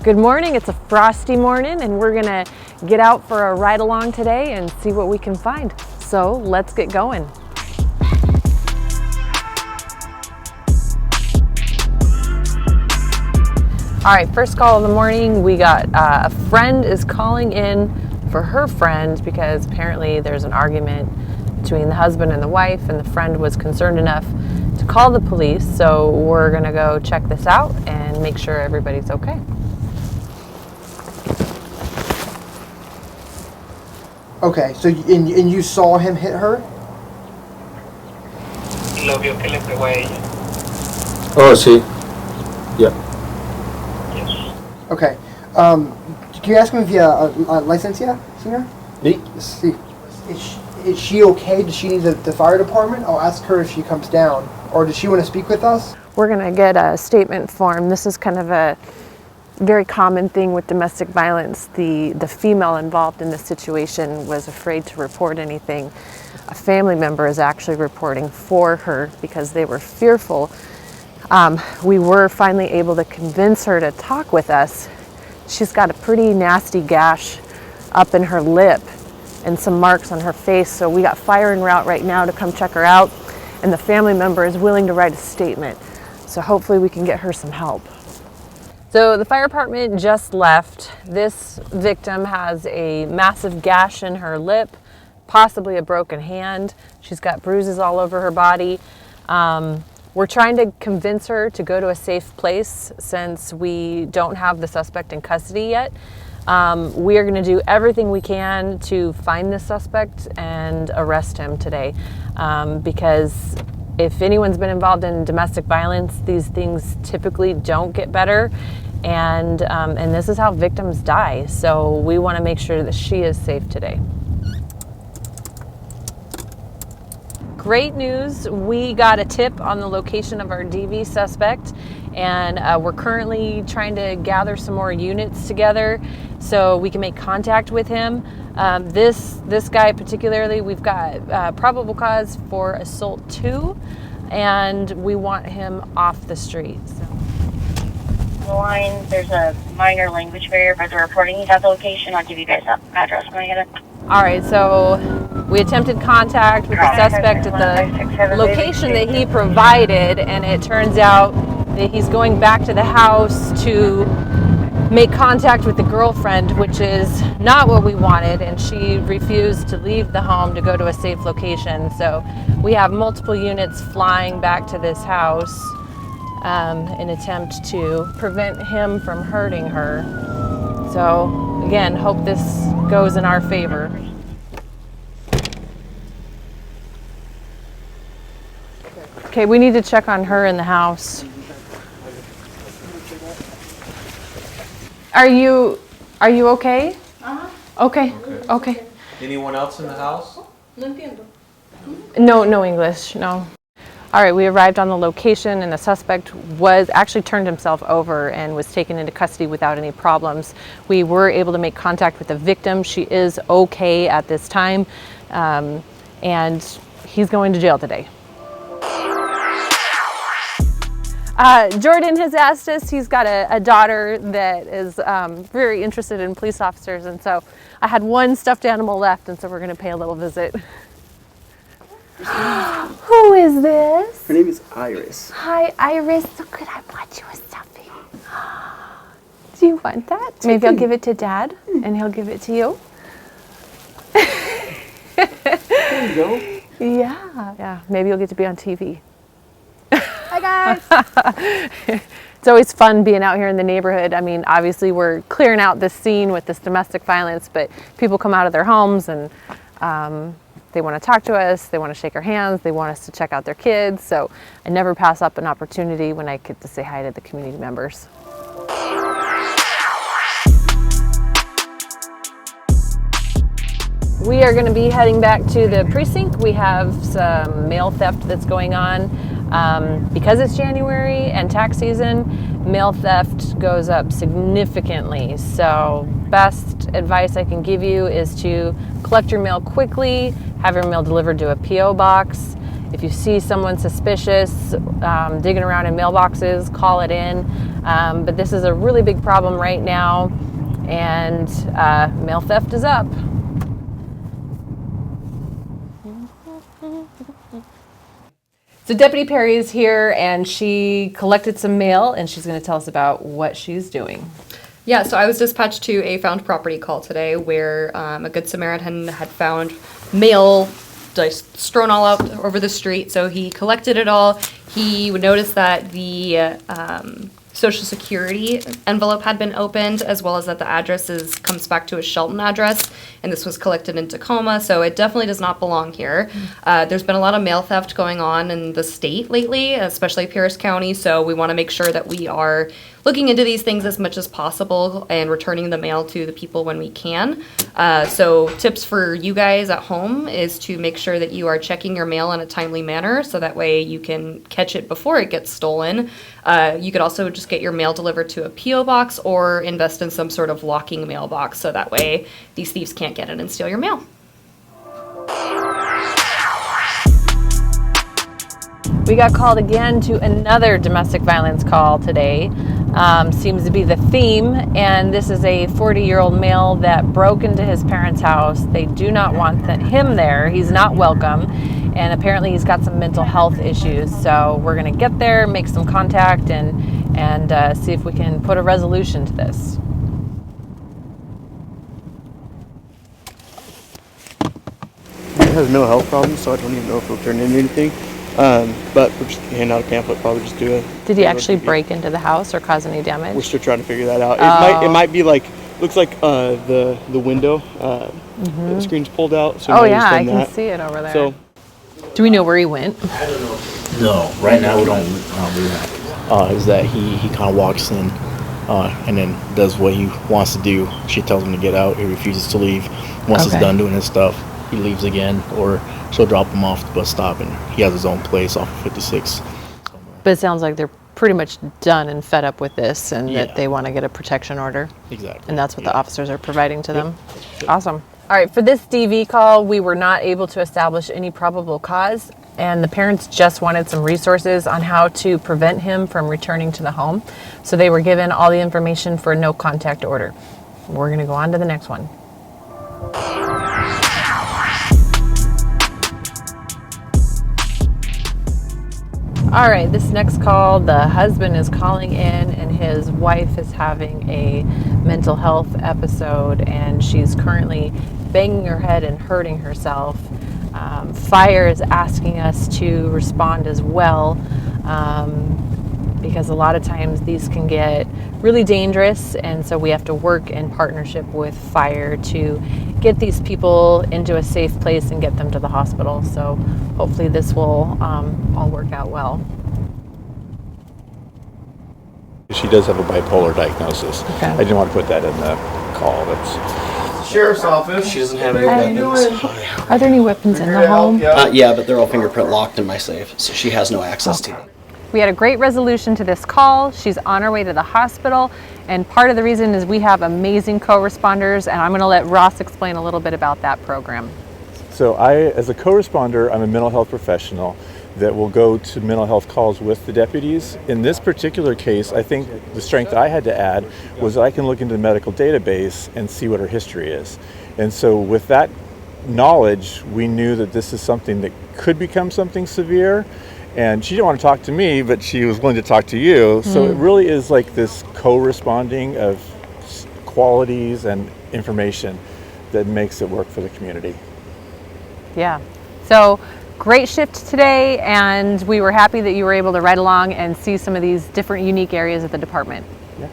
Good morning. It's a frosty morning and we're gonna get out for a ride along today and see what we can find. So let's get going. All right, first call of the morning. We got a friend is calling in for her friend because apparently there's an argument between the husband and the wife, and the friend was concerned enough to call the police. So we're gonna go check this out and make sure everybody's okay. Okay, so and you saw him hit her? Lo vio que le pegó a ella. Oh, sí. Yeah. Yes. Okay. Can you ask him if he has a licencia, señor? Sí. Sí. Is she okay? Does she need the fire department? I'll ask her if she comes down. Or does she want to speak with us? We're gonna get a statement form. This is kind of a very common thing with domestic violence. The female involved in this situation was afraid to report anything. A family member is actually reporting for her because they were fearful. We were finally able to convince her to talk with us. She's got a pretty nasty gash up in her lip and some marks on her face. So we got fire en route right now to come check her out. And the family member is willing to write a statement. So hopefully we can get her some help. So the fire department just left. This victim has a massive gash in her lip, possibly a broken hand. She's got bruises all over her body. We're trying to convince her to go to a safe place since we don't have the suspect in custody yet. We are going to do everything we can to find this suspect and arrest him today because if anyone's been involved in domestic violence, these things typically don't get better, and this is how victims die. So we want to make sure that she is safe today. Great news, we got a tip on the location of our DV suspect, and we're currently trying to gather some more units together so we can make contact with him. This guy particularly, we've got probable cause for assault 2, and we want him off the street. So. The line, there's a minor language barrier, but they're reporting he's at the location. I'll give you guys that address when I get it. All right, so we attempted contact with the suspect at the location that he provided, and it turns out that he's going back to the house to make contact with the girlfriend, which is not what we wanted, and she refused to leave the home to go to a safe location. So we have multiple units flying back to this house in attempt to prevent him from hurting her. So again, hope this goes in our favor. Okay, we need to check on her in the house. Are you okay? Uh-huh. Okay. Anyone else in the house? No entiendo. No English, no. All right, we arrived on the location and the suspect was actually turned himself over and was taken into custody without any problems. We were able to make contact with the victim. She is okay at this time, and he's going to jail today. Jordan has asked us, he's got a daughter that is very interested in police officers, and so I had one stuffed animal left, and so we're going to pay a little visit. Who is this? Her name is Iris. Hi, Iris. So could I bought you a stuffing? Do you want that? Maybe I'll give it to Dad, and he'll give it to you. There you go. Yeah. Maybe you'll get to be on TV. Hi guys. It's always fun being out here in the neighborhood. I mean, obviously we're clearing out this scene with this domestic violence, but people come out of their homes and they want to talk to us, they want to shake our hands, they want us to check out their kids. So I never pass up an opportunity when I get to say hi to the community members. We are going to be heading back to the precinct. We have some mail theft that's going on. Because it's January and tax season, mail theft goes up significantly. So best advice I can give you is to collect your mail quickly, have your mail delivered to a P.O. box. If you see someone suspicious digging around in mailboxes, call it in. But this is a really big problem right now, and mail theft is up. So Deputy Perry is here, and she collected some mail, and she's going to tell us about what she's doing. Yeah, so I was dispatched to a found property call today where a Good Samaritan had found mail just strewn all out over the street. So he collected it all. He would notice that the Social Security envelope had been opened, as well as that the address comes back to a Shelton address, and this was collected in Tacoma, so it definitely does not belong here. There's been a lot of mail theft going on in the state lately, especially Pierce County, so we want to make sure that we are looking into these things as much as possible and returning the mail to the people when we can. So tips for you guys at home is to make sure that you are checking your mail in a timely manner, so that way you can catch it before it gets stolen. You could also just get your mail delivered to a P.O. box or invest in some sort of locking mailbox, so that way these thieves can't get in and steal your mail. We got called again to another domestic violence call today. Seems to be the theme, and this is a 40-year-old male that broke into his parents' house. They do not want him there. He's not welcome, and apparently he's got some mental health issues. So we're going to get there, make some contact, and see if we can put a resolution to this. He has mental health problems, so I don't even know if it'll turn into anything. But we're just hand out a pamphlet, probably just do it. Did he actually break into the house or cause any damage? We're still trying to figure that out. Oh. It might be like, looks like the window, the screen's pulled out. So Oh yeah, I can see it over there. So, do we know where he went? No, right now we don't do that. Is that he kind of walks in and then does what he wants to do. She tells him to get out. He refuses to leave. Once he's done doing his stuff, he leaves again, or she'll drop him off at the bus stop, and he has his own place off of 56 somewhere. But it sounds like they're pretty much done and fed up with this, and Yeah. that they want to get a protection order. Exactly. And that's what the officers are providing to them. Awesome. All right, for this DV call, we were not able to establish any probable cause, and the parents just wanted some resources on how to prevent him from returning to the home. So they were given all the information for a no contact order. We're going to go on to the next one. All right, this next call, the husband is calling in and his wife is having a mental health episode, and she's currently banging her head and hurting herself. Fire is asking us to respond as well, because a lot of times these can get really dangerous, and so we have to work in partnership with fire to get these people into a safe place and get them to the hospital. So hopefully this will all work out well. She does have a bipolar diagnosis. Okay. I didn't want to put that in the call. That's Sheriff's office. She doesn't have any weapons. Are there any weapons in the home? Yeah, but they're all fingerprint locked in my safe, so she has no access to them. We had a great resolution to this call. She's on her way to the hospital, and part of the reason is we have amazing co-responders, and I'm going to let Ross explain a little bit about that program. so as a co-responder, I'm a mental health professional that will go to mental health calls with the deputies. In this particular case, I think the strength I had to add was that I can look into the medical database and see what her history is. And so with that knowledge, we knew that this is something that could become something severe. And she didn't want to talk to me, but she was willing to talk to you. So it really is like this co-responding of qualities and information that makes it work for the community. Yeah. So great shift today, and we were happy that you were able to ride along and see some of these different unique areas of the department. Yeah.